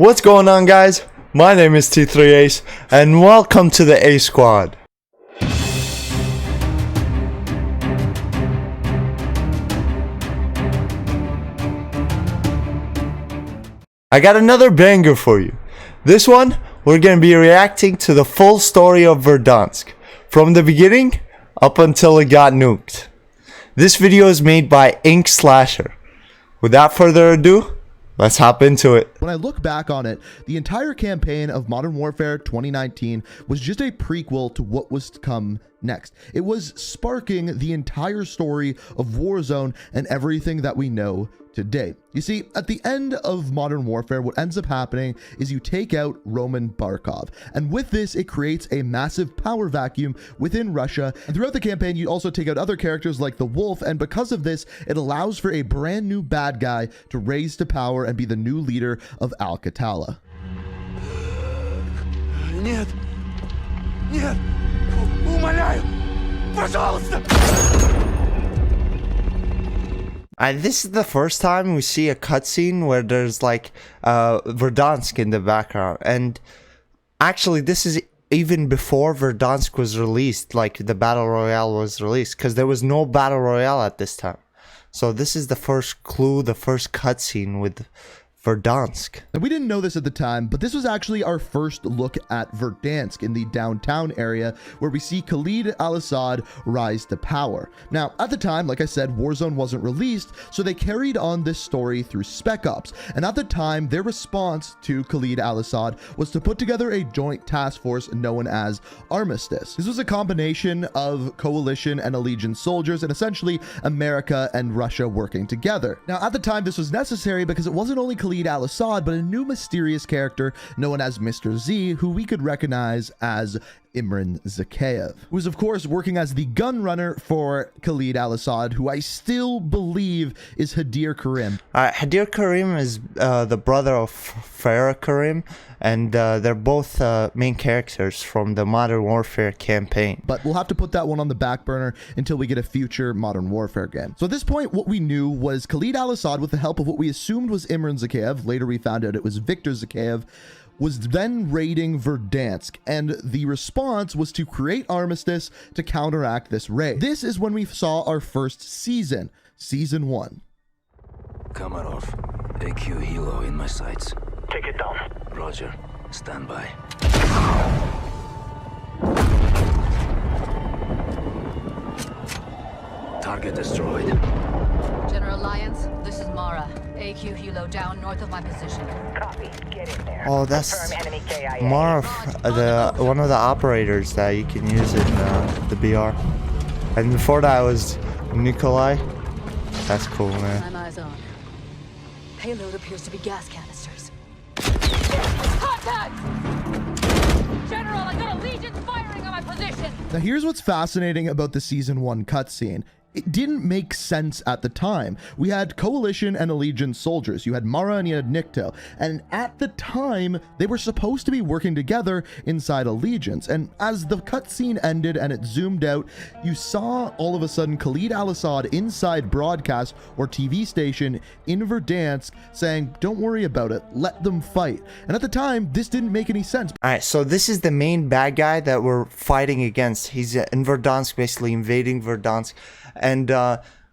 What's going on, guys? My name is T3 Ace and welcome to the A Squad. I got another banger for you. This one, we're going to be reacting to the full story of Verdansk, from the beginning up until it got nuked. This video is made by Ink Slasher. Without further ado, let's hop into it. When I look back on it, the entire campaign of Modern Warfare 2019 was just a prequel to what was to come next. It was sparking the entire story of Warzone and everything that we know today. You see, at the end of Modern Warfare, what ends up happening is you take out Roman Barkov, and with this it creates a massive power vacuum within Russia. And throughout the campaign you also take out other characters like the Wolf, and because of this it allows for a brand new bad guy to raise to power and be the new leader of Al-Qatala. Нет! Нет! Умоляю! Пожалуйста! This is the first time we see a cutscene where there's like Verdansk in the background, and actually this is even before Verdansk was released, like the Battle Royale was released, because there was no Battle Royale at this time. So this is the first clue, the first cutscene with Verdansk. And we didn't know this at the time, but this was actually our first look at Verdansk in the downtown area, where we see Khalid al-Assad rise to power. Now, at the time, like I said, Warzone wasn't released, so they carried on this story through Spec Ops. And at the time, their response to Khalid al-Assad was to put together a joint task force known as Armistice. This was a combination of coalition and allegiance soldiers, and essentially America and Russia working together. Now, at the time, this was necessary because it wasn't only Khalid al-Assad, but a new mysterious character known as Mr. Z, who we could recognize as Imran Zakhaev, who was of course working as the gun runner for Khalid al-Assad, who I still believe is Hadir Karim. Hadir Karim is the brother of Farah Karim, and they're both main characters from the Modern Warfare campaign. But we'll have to put that one on the back burner until we get a future Modern Warfare game. So at this point, what we knew was Khalid al-Assad, with the help of what we assumed was Imran Zakhaev, later we found out it was Victor Zakhaev, was then raiding Verdansk, and the response was to create Armistice to counteract this raid. This is when we saw our first season, Season 1. Kamarov, AQ Hilo in my sights. Take it down. Roger. Stand by. Target destroyed. General Alliance, this is Mara. AQ Hilo down north of my position. Copy. Get in there. Oh, that's Confirm enemy KIA. Marv, one of the operators that you can use in the BR. And before that was Nikolai. That's cool, man. I'm eyes on. Payload appears to be gas canisters. Contact! General, I got a Legion firing on my position! Now here's what's fascinating about the Season 1 cutscene. It didn't make sense at the time. We had coalition and allegiance soldiers. You had Mara and you had Nikto. And at the time, they were supposed to be working together inside allegiance. And as the cutscene ended and it zoomed out, you saw all of a sudden Khalid al-Assad inside broadcast or TV station in Verdansk saying, "Don't worry about it, let them fight." And at the time, this didn't make any sense. Alright, so this is the main bad guy that we're fighting against. He's in Verdansk, basically invading Verdansk. And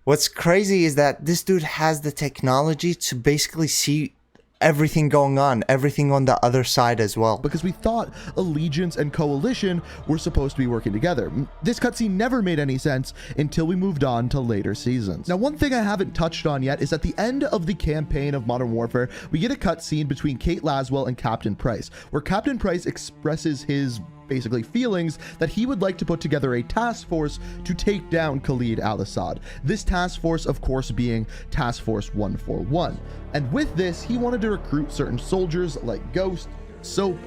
what's crazy is that this dude has the technology to basically see everything going on, everything on the other side as well. Because we thought allegiance and coalition were supposed to be working together. This cutscene never made any sense until we moved on to later seasons. Now, one thing I haven't touched on yet is at the end of the campaign of Modern Warfare, we get a cutscene between Kate Laswell and Captain Price, where Captain Price expresses his basically feelings that he would like to put together a task force to take down Khalid al-Assad. This task force, of course, being Task Force 141. And with this, he wanted to recruit certain soldiers like Ghost, Soap,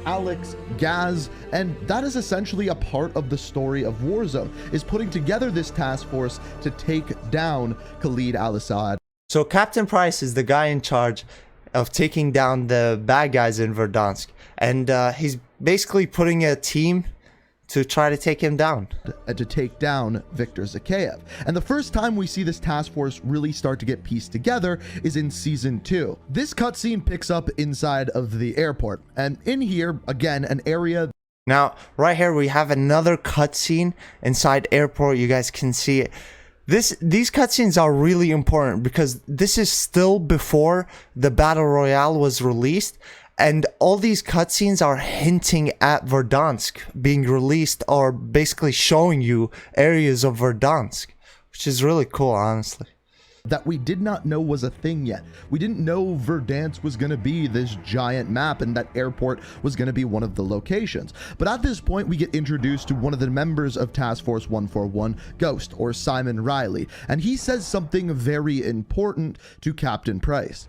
Alex, Gaz, and that is essentially a part of the story of Warzone, is putting together this task force to take down Khalid al-Assad. So Captain Price is the guy in charge of taking down the bad guys in Verdansk, and he's basically putting a team to try to take him down. To take down Viktor Zakhaev. And the first time we see this task force really start to get pieced together is in season 2. This cutscene picks up inside of the airport, and in here, again, an area. Now, right here we have another cutscene inside airport. You guys can see it. These cutscenes are really important because this is still before the Battle Royale was released. And all these cutscenes are hinting at Verdansk being released, or basically showing you areas of Verdansk, which is really cool, honestly. That we did not know was a thing yet. We didn't know Verdansk was going to be this giant map and that airport was going to be one of the locations. But at this point, we get introduced to one of the members of Task Force 141, Ghost, or Simon Riley, and he says something very important to Captain Price.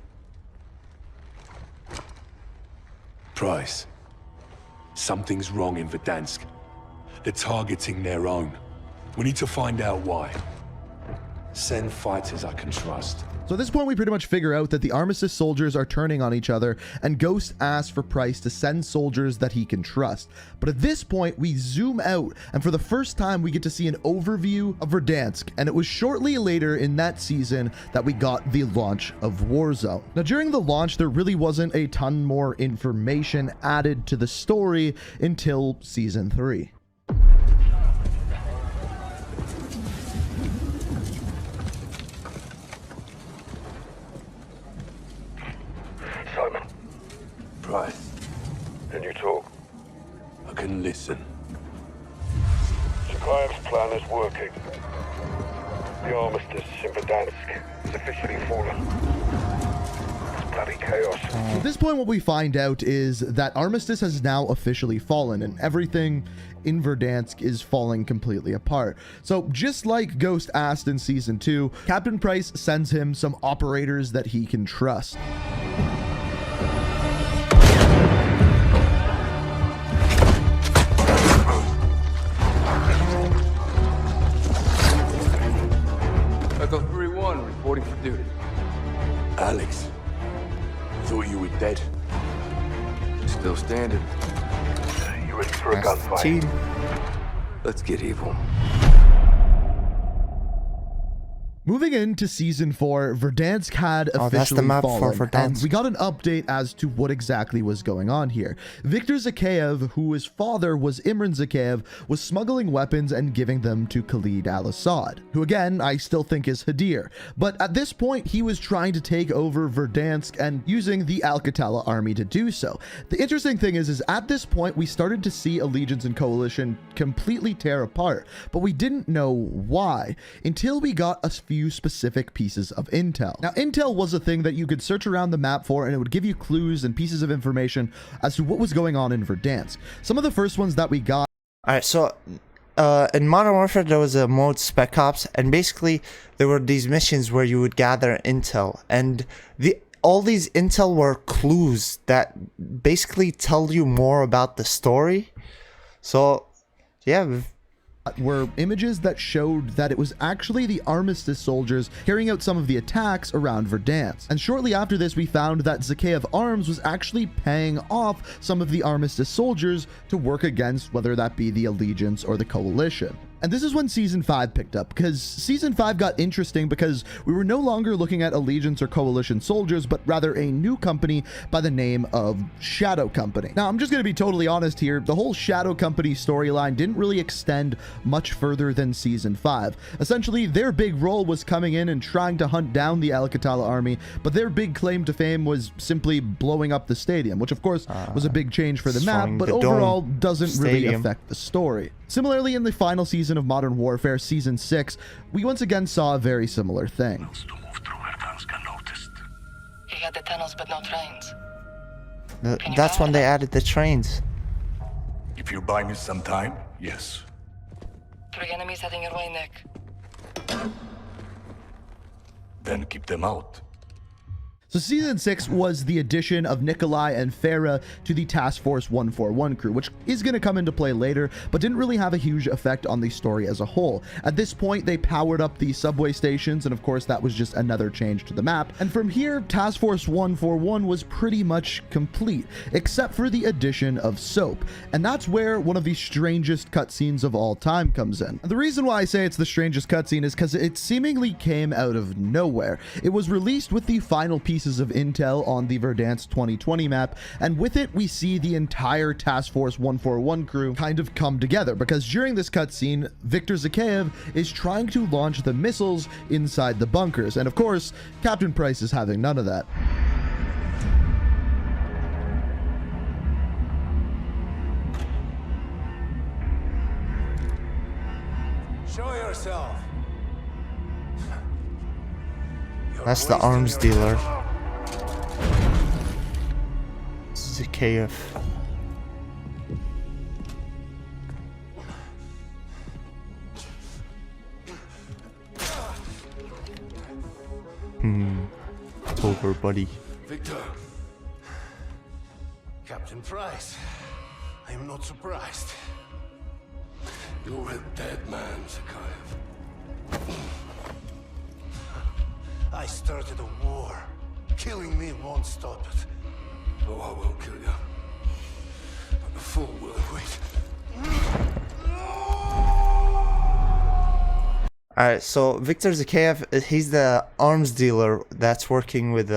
Price, something's wrong in Verdansk. They're targeting their own. We need to find out why. Send fighters I can trust. So at this point, we pretty much figure out that the Armistice soldiers are turning on each other, and Ghost asks for Price to send soldiers that he can trust. But at this point, we zoom out, and for the first time, we get to see an overview of Verdansk, and it was shortly later in that season that we got the launch of Warzone. Now, during the launch, there really wasn't a ton more information added to the story until Season 3. Simon, Price, can you talk? I can listen. Zakhaev's plan is working. The Armistice in Verdansk is officially fallen. It's bloody chaos. At this point, what we find out is that Armistice has now officially fallen, and everything in Verdansk is falling completely apart. So just like Ghost asked in Season 2, Captain Price sends him some operators that he can trust. Echo 3-1, reporting for duty. Alex, thought you were dead. Still standing. You ready for a That's the team. gunfight? Let's get evil. Moving into Season 4, Verdansk had officially that's the map for fallen, and Verdansk. we got an update as to what exactly was going on here. Viktor Zakhaev, whose father was Imran Zakhaev, was smuggling weapons and giving them to Khalid al-Assad, who again, I still think is Hadir. But at this point, he was trying to take over Verdansk and using the Al-Qatala army to do so. The interesting thing is at this point, we started to see Allegiance and Coalition completely tear apart, but we didn't know why until we got a few specific pieces of intel. Now, intel was a thing that you could search around the map for, and it would give you clues and pieces of information as to what was going on in Verdansk. Some of the first ones that we got. Alright, so in Modern Warfare there was a mode Spec Ops, and basically there were these missions where you would gather intel, and all these intel were clues that basically tell you more about the story. So yeah, were images that showed that it was actually the Armistice soldiers carrying out some of the attacks around Verdansk. And shortly after this, we found that Zakhaev Arms was actually paying off some of the Armistice soldiers to work against whether that be the Allegiance or the Coalition. And this is when Season 5 picked up, because Season 5 got interesting because we were no longer looking at Allegiance or Coalition soldiers, but rather a new company by the name of Shadow Company. Now, I'm just going to be totally honest here. The whole Shadow Company storyline didn't really extend much further than Season 5. Essentially, their big role was coming in and trying to hunt down the Al-Qatala army, but their big claim to fame was simply blowing up the stadium, which of course was a big change for the map, but overall doesn't really affect the story. Similarly, in the final season of Modern Warfare, Season 6, we once again saw a very similar thing. To move through Verdansk unnoticed. He had the tunnels but no trains. that's when they added the trains. If you buy me some time, yes. 3 enemies heading your way, Nick. Then keep them out. So Season 6 was the addition of Nikolai and Farah to the Task Force 141 crew, which is going to come into play later, but didn't really have a huge effect on the story as a whole. At this point, they powered up the subway stations, and of course, that was just another change to the map. And from here, Task Force 141 was pretty much complete, except for the addition of Soap. And that's where one of the strangest cutscenes of all time comes in. And the reason why I say it's the strangest cutscene is because it seemingly came out of nowhere. It was released with the final pieces of intel on the Verdansk 2020 map, and with it we see the entire Task Force 141 crew kind of come together, because during this cutscene, Viktor Zakhaev is trying to launch the missiles inside the bunkers, and of course, Captain Price is having none of that. Show yourself. That's the arms dealer. Zakhaev. Over, buddy. Victor. Captain Price. I am not surprised. You're a dead man, Zakhaev. I started a war. Killing me won't stop it. Oh, I won't kill you. But the fool will wait. Alright, so Viktor Zakhaev, he's the arms dealer that's working with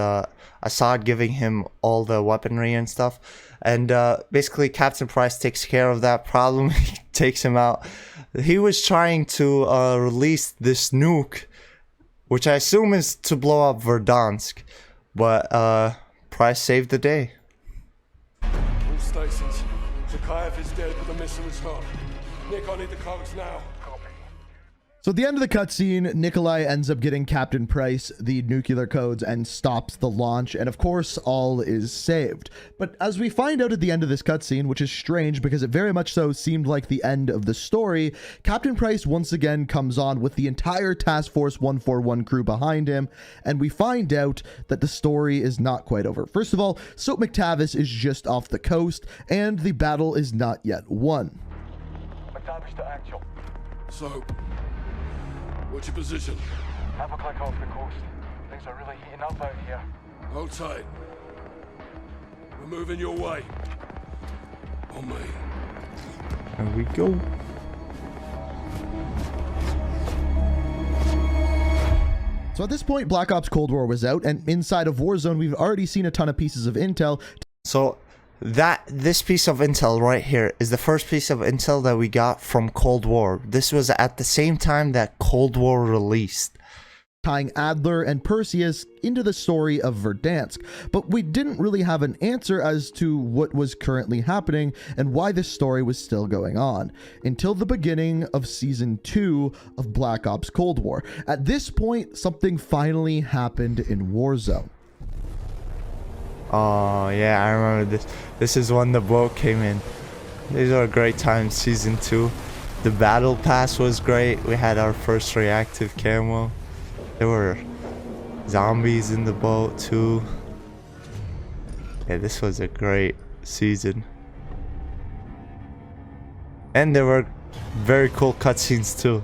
Assad, giving him all the weaponry and stuff. And basically Captain Price takes care of that problem. He takes him out. He was trying to release this nuke, which I assume is to blow up Verdansk. But Price saved the day. All stations. Zakhaev is dead, but the missile is hot. Nick, I need the codes now. So at the end of the cutscene, Nikolai ends up getting Captain Price the nuclear codes and stops the launch, and of course, all is saved. But as we find out at the end of this cutscene, which is strange because it very much so seemed like the end of the story, Captain Price once again comes on with the entire Task Force 141 crew behind him, and we find out that the story is not quite over. First of all, Soap McTavish is just off the coast, and the battle is not yet won. McTavish to actual. So, what's your position? Have a click off the coast. Things are really heating up out here. Hold tight. We're moving your way. On me. There we go. So at this point, Black Ops Cold War was out, and inside of Warzone, we've already seen a ton of pieces of intel. So this piece of intel right here is the first piece of intel that we got from Cold War. This was at the same time that Cold War released, Tying Adler and Perseus into the story of Verdansk, but we didn't really have an answer as to what was currently happening and why this story was still going on until the beginning of Season 2 of Black Ops Cold War. At this point, something finally happened in Warzone. Oh yeah, I remember this. This is when the boat came in. These are great times. Season 2. The battle pass was great. We had our first reactive camo. There were zombies in the boat too. Yeah, this was a great season. And there were very cool cutscenes too.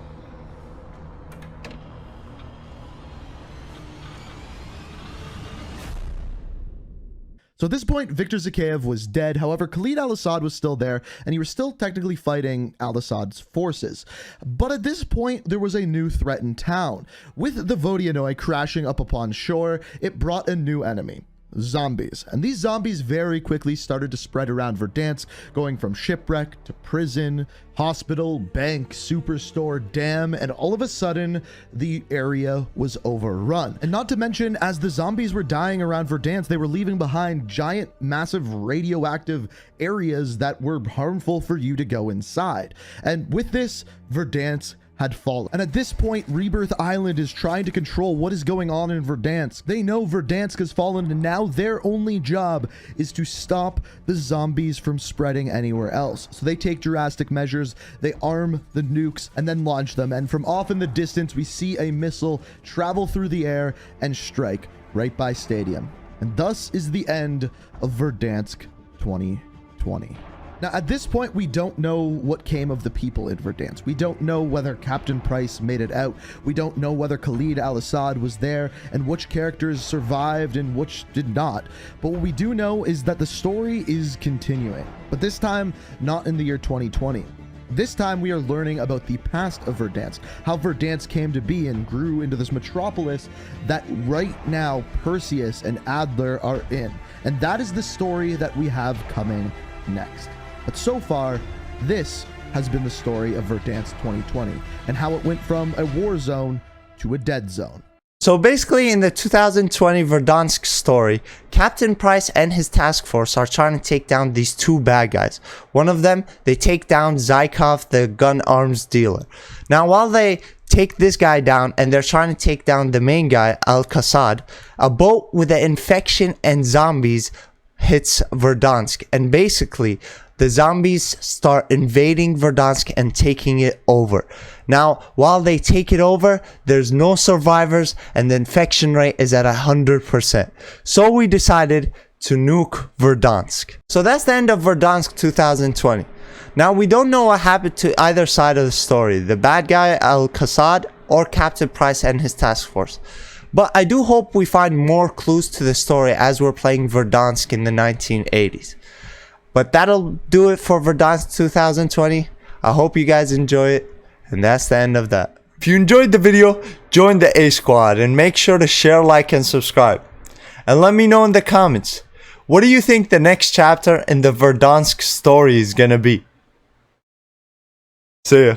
So at this point, Viktor Zakhaev was dead. However, Khalid al-Assad was still there, and he was still technically fighting al-Assad's forces. But at this point, there was a new threat in town. With the Vodianoi crashing up upon shore, it brought a new enemy. Zombies. And these zombies very quickly started to spread around Verdansk, going from shipwreck to prison, hospital, bank, superstore, dam, and all of a sudden, the area was overrun. And not to mention, as the zombies were dying around Verdansk, they were leaving behind giant, massive radioactive areas that were harmful for you to go inside. And with this, Verdansk had fallen. And at this point, Rebirth Island is trying to control what is going on in Verdansk. They know Verdansk has fallen, and now their only job is to stop the zombies from spreading anywhere else. So they take drastic measures, they arm the nukes, and then launch them. And from off in the distance, we see a missile travel through the air and strike right by Stadium. And thus is the end of Verdansk 2020. Now, at this point, we don't know what came of the people in Verdansk. We don't know whether Captain Price made it out. We don't know whether Khalid al-Assad was there and which characters survived and which did not. But what we do know is that the story is continuing, but this time not in the year 2020. This time we are learning about the past of Verdansk, how Verdansk came to be and grew into this metropolis that right now Perseus and Adler are in. And that is the story that we have coming next. But so far, this has been the story of Verdansk 2020 and how it went from a war zone to a dead zone. So basically, in the 2020 Verdansk story, Captain Price and his task force are trying to take down these two bad guys. One of them, they take down Zykov, the gun arms dealer. Now, while they take this guy down and they're trying to take down the main guy, Al-Qassad, a boat with the infection and zombies hits Verdansk, and basically the zombies start invading Verdansk and taking it over. Now, while they take it over, there's no survivors and the infection rate is at 100%. So we decided to nuke Verdansk. So that's the end of Verdansk 2020. Now, we don't know what happened to either side of the story, the bad guy Al-Qassad or Captain Price and his task force. But I do hope we find more clues to the story as we're playing Verdansk in the 1980s. But that'll do it for Verdansk 2020. I hope you guys enjoy it. And that's the end of that. If you enjoyed the video, join the A Squad and make sure to share, like, and subscribe. And let me know in the comments, what do you think the next chapter in the Verdansk story is gonna be? See ya.